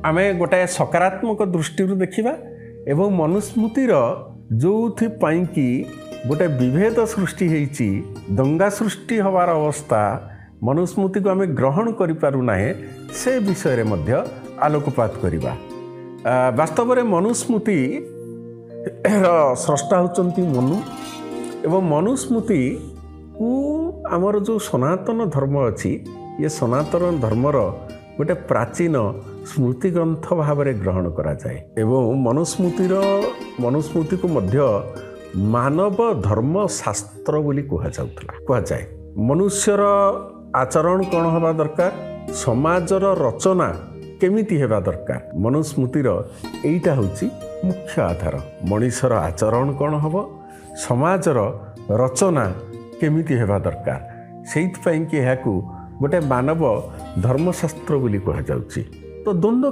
आमे गोटाए सकारात्मक दृष्टि देखा एवं मनुस्मृतिर जो कि गोटे विभेद सृष्टि होती दंगा सृष्टि हबार अवस्था मनुस्मृति को आम ग्रहण करूना से विषय में आलोकपात करवा। वास्तव में मनुस्मृति स्रष्टा होती मनु एवं मनुस्मृति को आमर जो सनातन धर्म अच्छी ये सनातन धर्मर गोटे प्राचीन स्मृति ग्रंथ भाव में ग्रहण करा जाए एवं मनुस्मृति को मध्य मानव धर्म शास्त्र बोली कहुए। मनुष्यर आचरण कौन हवा दरकार समाजर रचना केमिति हेबा दरकार मनुस्मृतिर एइटा होची मुख्य आधार। मनुष्यर आचरण कौन हबो समाजर रचना केमिति हेबा दरकार सेइथ पई कि एहाकू गोटे मानव धर्मशास्त्र बोली कहुए। तो द्वंद्व